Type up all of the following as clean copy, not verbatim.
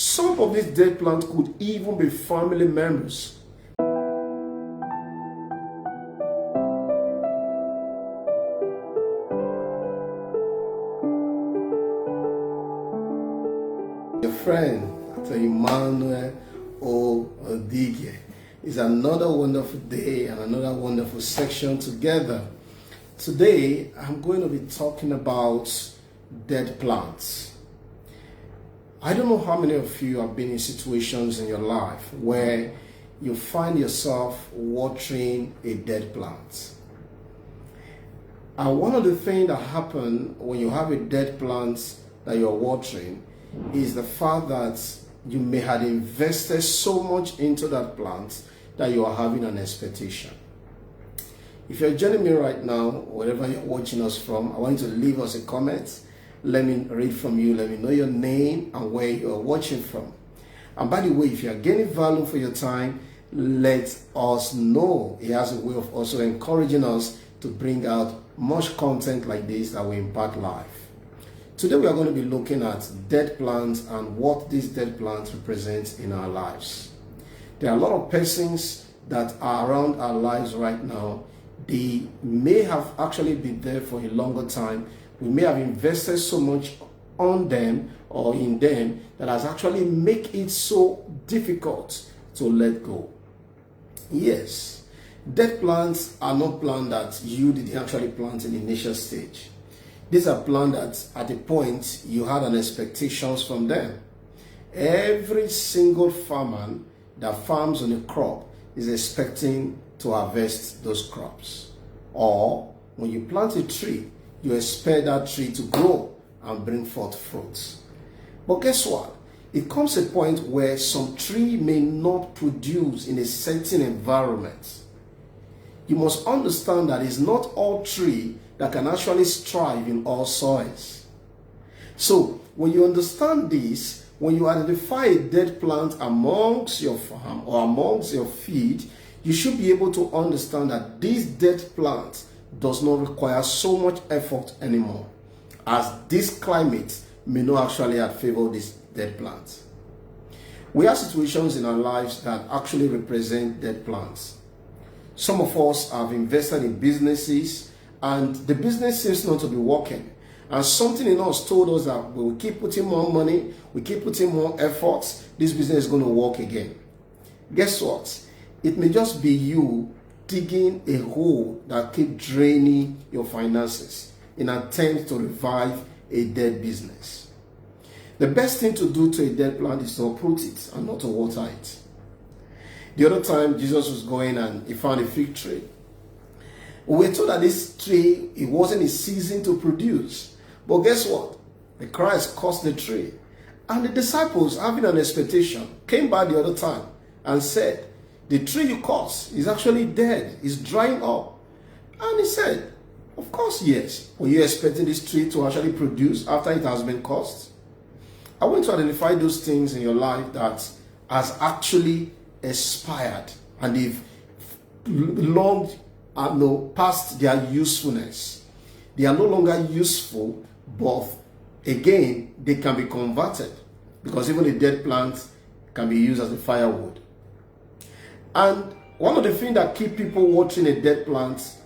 Some of these dead plants could even be family members. Your friend, Dr. Emmanuel O, Odigie, is another wonderful day and another wonderful section together. Today, I'm going to be talking about dead plants. I don't know how many of you have been in situations in your life where you find yourself watering a dead plant. And one of the things that happen when you have a dead plant that you're watering is the fact that you may have invested so much into that plant that you are having an expectation. If you're joining me right now, wherever you're watching us from, I want you to leave us a comment. Let me read from you. Let me know your name and where you're watching from. And by the way, if you're getting value for your time, let us know. It has a way of also encouraging us to bring out much content like this that will impact life. Today we are going to be looking at dead plants and what these dead plants represent in our lives. There are a lot of persons that are around our lives right now. They may have actually been there for a longer time. We may have invested so much on them or in them that has actually made it so difficult to let go. Yes, dead plants are not plants that you did actually plant in the initial stage. These are plants that at a point you had an expectations from them. Every single farmer that farms on a crop is expecting to harvest those crops. Or when you plant a tree, you expect that tree to grow and bring forth fruits. But guess what? It comes a point where some tree may not produce in a certain environment. You must understand that it's not all tree that can actually strive in all soils. So when you understand this, when you identify a dead plant amongst your farm or amongst your field, you should be able to understand that this dead plant does not require so much effort anymore, as this climate may not actually have favored this dead plant. We have situations in our lives that actually represent dead plants. Some of us have invested in businesses and the business seems not to be working. And something in us told us that we will keep putting more money, we keep putting more efforts, this business is going to work again. Guess what? It may just be you digging a hole that keep draining your finances in an attempt to revive a dead business. The best thing to do to a dead plant is to uproot it and not to water it. The other time Jesus was going and he found a fig tree. We were told that this tree, it wasn't a season to produce. But guess what? The Christ cursed the tree. And the disciples, having an expectation, came back the other time and said, the tree you cursed is actually dead. It's drying up. And he said, of course, yes. Were you expecting this tree to actually produce after it has been cursed? I want to identify those things in your life that has actually expired and they've long past their usefulness. They are no longer useful, but again, they can be converted because even a dead plant can be used as a firewood. And one of the things that keep people watching a dead plant,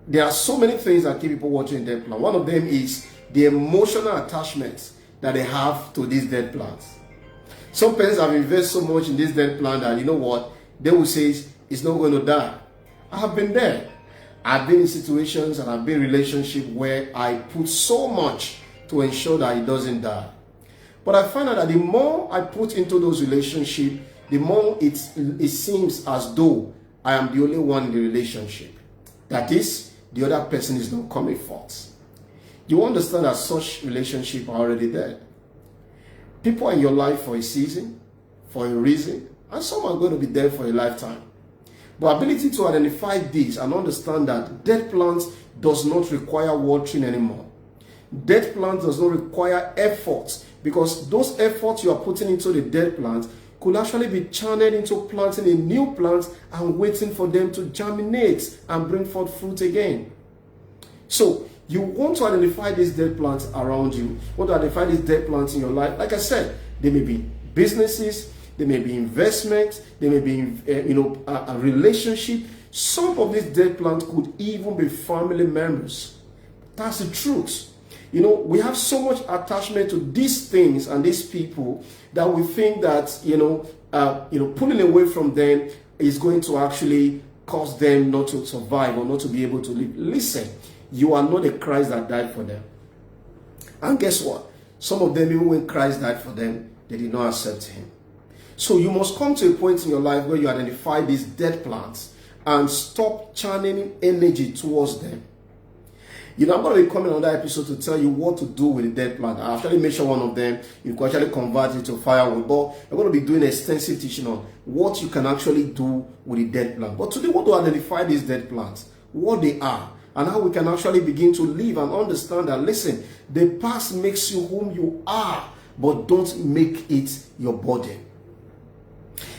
there are so many things that keep people watching a dead plant. One of them is the emotional attachment that they have to these dead plants. Some parents have invested so much in this dead plant that, you know what, they will say it's not going to die. I have been there. I've been in situations and I've been in relationships where I put so much to ensure that it doesn't die. But I find out that the more I put into those relationships, the more it seems as though I am the only one in the relationship. That is, the other person is not coming forth. You understand that such relationships are already dead. People are in your life for a season, for a reason, and some are going to be there for a lifetime. But ability to identify this and understand that dead plants does not require watering anymore. Dead plant does not require effort, because those efforts you are putting into the dead plant could actually be channeled into planting a new plant and waiting for them to germinate and bring forth fruit again. So you want to identify these dead plants around you. You want to identify these dead plants in your life. Like I said, they may be businesses, they may be investments, they may be a relationship. Some of these dead plants could even be family members. That's the truth. We have so much attachment to these things and these people that we think that pulling away from them is going to actually cause them not to survive or not to be able to live. Listen, you are not the Christ that died for them. And guess what? Some of them, even when Christ died for them, they did not accept him. So you must come to a point in your life where you identify these dead plants and stop channeling energy towards them. I'm going to be coming on that episode to tell you what to do with the dead plant. I actually mentioned one of them. You can actually convert it to firewood. But I'm going to be doing extensive teaching on what you can actually do with the dead plant. But today, we want to identify these dead plants, what they are, and how we can actually begin to live and understand that, listen, the past makes you whom you are, but don't make it your burden.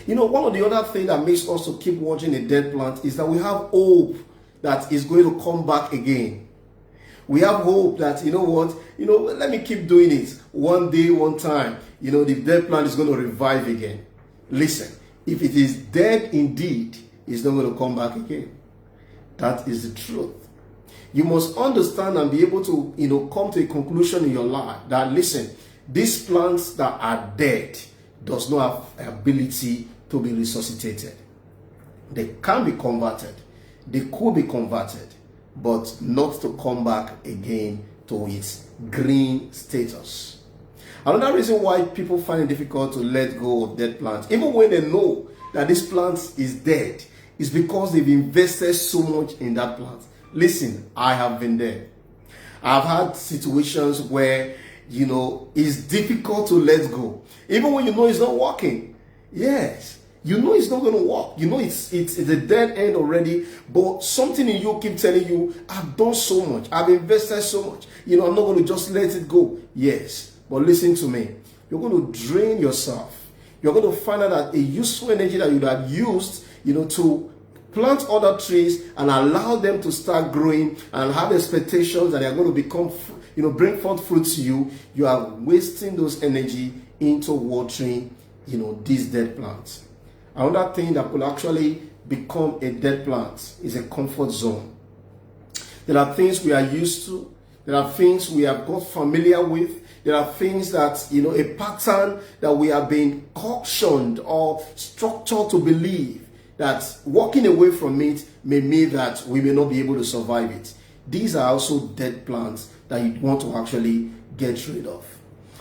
One of the other things that makes us to keep watching a dead plant is that we have hope that is going to come back again. We have hope that, let me keep doing it. One day, one time, the dead plant is going to revive again. Listen, if it is dead indeed, it's not going to come back again. That is the truth. You must understand and be able to, come to a conclusion in your life that, listen, these plants that are dead does not have ability to be resuscitated. They can be converted. They could be converted, but not to come back again to its green status. Another reason why people find it difficult to let go of dead plants, even when they know that this plant is dead, is because they've invested so much in that plant. Listen, I have been there. I've had situations where, it's difficult to let go. Even when it's not working. Yes, it's not going to work. It's a dead end already, but something in you keep telling you, I've done so much. I've invested so much. I'm not going to just let it go. Yes, but listen to me. You're going to drain yourself. You're going to find out that a useful energy that you have used, to plant other trees and allow them to start growing and have expectations that they are going to become, bring forth fruit to you. You are wasting those energy into watering, these dead plants. Another thing that could actually become a dead plant is a comfort zone. There are things we are used to. There are things we have got familiar with. There are things that, a pattern that we have been cautioned or structured to believe that walking away from it may mean that we may not be able to survive it. These are also dead plants that you want to actually get rid of.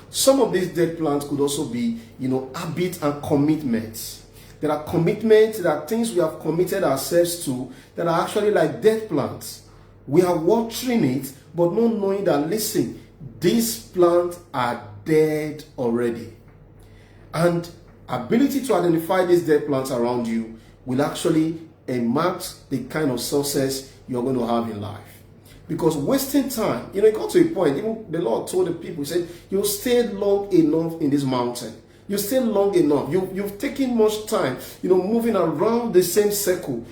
Some of these dead plants could also be, habit and commitments. There are commitments, there are things we have committed ourselves to that are actually like dead plants. We are watering it, but not knowing that, listen, these plants are dead already. And ability to identify these dead plants around you will actually mark the kind of success you're going to have in life. Because wasting time, it got to a point, even the Lord told the people, he said, you stayed long enough in this mountain. You stayed long enough. You've taken much time, moving around the same circle,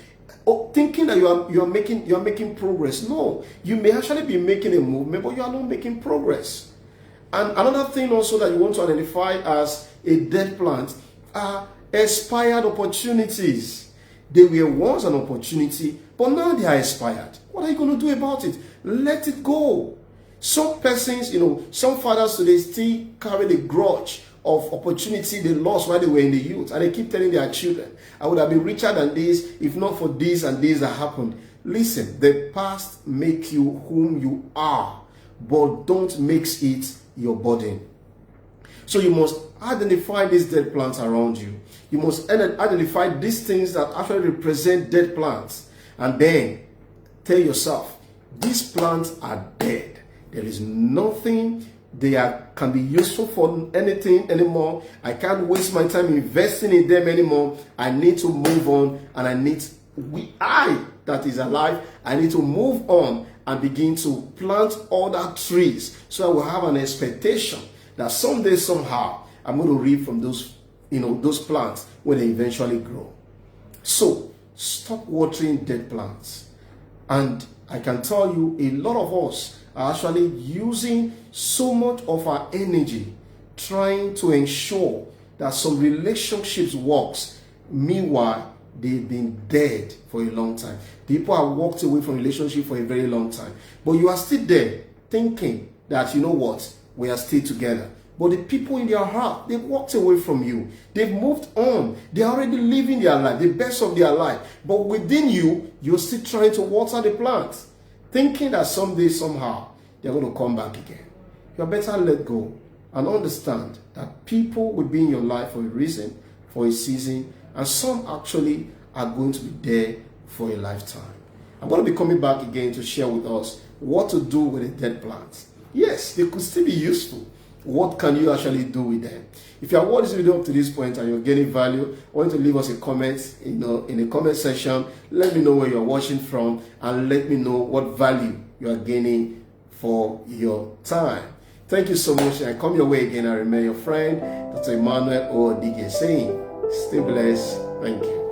thinking that you are making progress. No, you may actually be making a movement, but you are not making progress. And another thing also that you want to identify as a dead plant are expired opportunities. They were once an opportunity, but now they are expired. What are you going to do about it? Let it go. Some persons, some fathers today still carry the grudge of opportunity they lost while they were in the youth. And they keep telling their children, I would have been richer than this if not for this and this that happened. Listen, the past makes you whom you are, but don't make it your burden. So you must identify these dead plants around you. You must identify these things that actually represent dead plants. And then tell yourself, these plants are dead. There is nothing can be useful for anything anymore. I can't waste my time investing in them anymore. I need to move on, and I that is alive, I need to move on and begin to plant other trees so I will have an expectation that someday, somehow, I'm going to reap from those plants when they eventually grow. So stop watering dead plants. And I can tell you, a lot of us are actually using so much of our energy trying to ensure that some relationships works, meanwhile they've been dead for a long time. People have walked away from relationship for a very long time, but you are still there thinking that, you know what, we are still together. But the people in their heart, they've walked away from you. They've moved on. They're already living their life, the best of their life. But within you, you're still trying to water the plants, thinking that someday, somehow, they're going to come back again. You better let go and understand that people will be in your life for a reason, for a season, and some actually are going to be there for a lifetime. I'm going to be coming back again to share with us what to do with the dead plants. Yes, they could still be useful. What can you actually do with them? If you have watched this video up to this point and you're getting value, I want you to leave us a comment, in the comment section. Let me know where you're watching from and let me know what value you are gaining for your time. Thank you so much. I come your way again. I remain your friend, Dr. Emmanuel O, Odigie, saying, stay blessed. Thank you.